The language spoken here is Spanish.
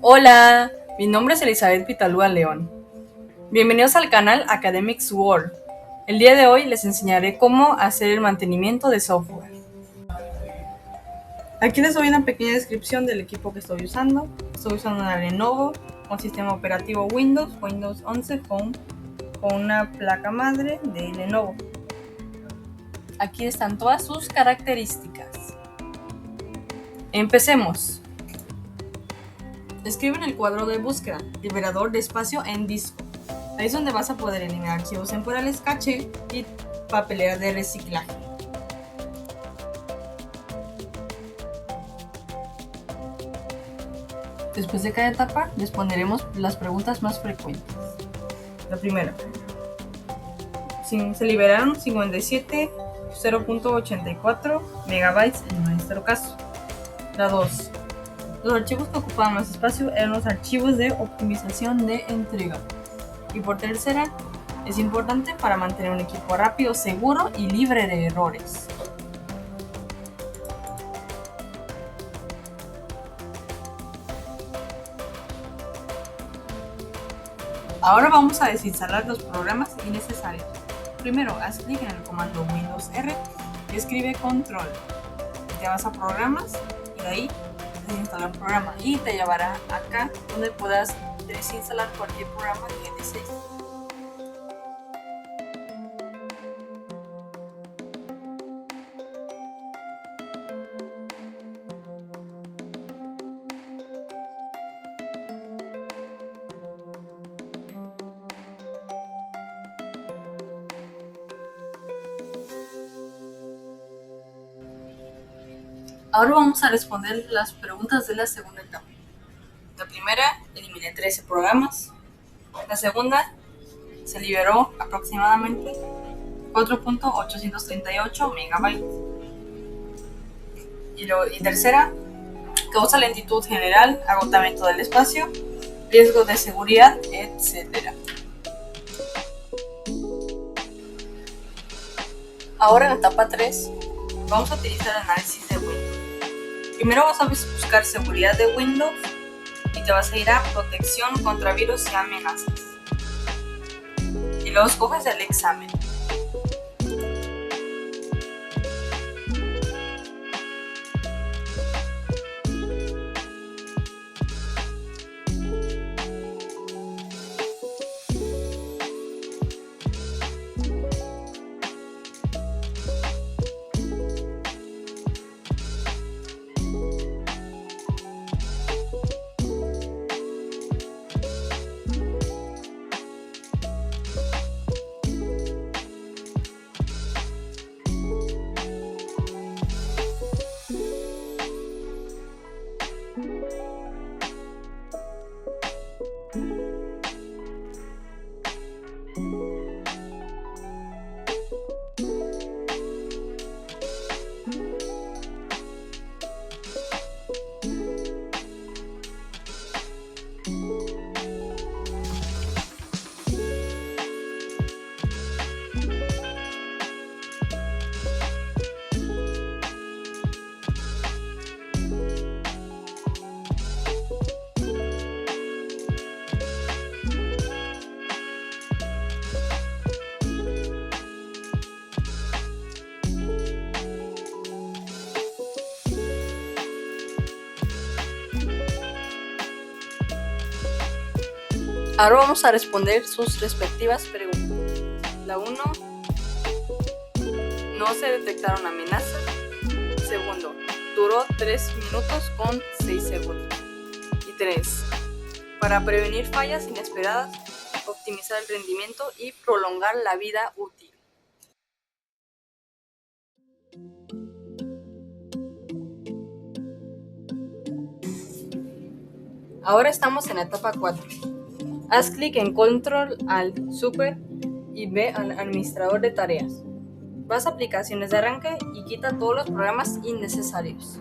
Hola, mi nombre es Elizabeth Pitalúa León. Bienvenidos al canal Academics World. El día de hoy les enseñaré cómo hacer el mantenimiento de software. Aquí les doy una pequeña descripción del equipo que estoy usando. Estoy usando una Lenovo con sistema operativo Windows 11 Home, con una placa madre de Lenovo. Aquí están todas sus características. Empecemos. Escribe en el cuadro de búsqueda, liberador de espacio en disco. Ahí es donde vas a poder eliminar archivos temporales, caché y papelera de reciclaje. Después de cada etapa, les pondremos las preguntas más frecuentes. La primera. Se liberaron 57 0.84 megabytes en nuestro caso. La 2. Los archivos que ocupaban más espacio eran los archivos de optimización de entrega. Y por tercera, es importante para mantener un equipo rápido, seguro y libre de errores. Ahora vamos a desinstalar los programas innecesarios. Primero, haz clic en el comando Windows R y escribe control. Te vas a programas y de ahí desinstalar programa y te llevará acá donde puedas desinstalar cualquier programa que desees. Ahora vamos a responder las preguntas de la segunda etapa. La primera, eliminé 13 programas. La segunda, se liberó aproximadamente 4.838 megabytes. Y tercera, causa lentitud general, agotamiento del espacio, riesgo de seguridad, etc. Ahora en la etapa 3, vamos a utilizar el análisis de Windows. Primero vas a buscar seguridad de Windows y te vas a ir a protección contra virus y amenazas. Y luego escoges el examen. Ahora vamos a responder sus respectivas preguntas. La 1, no se detectaron amenazas. Segundo, duró 3 minutos con 6 segundos. Y 3, para prevenir fallas inesperadas, optimizar el rendimiento y prolongar la vida útil. Ahora estamos en la etapa 4. Haz clic en Control Alt Super y ve al administrador de tareas. Vas a aplicaciones de arranque y quita todos los programas innecesarios.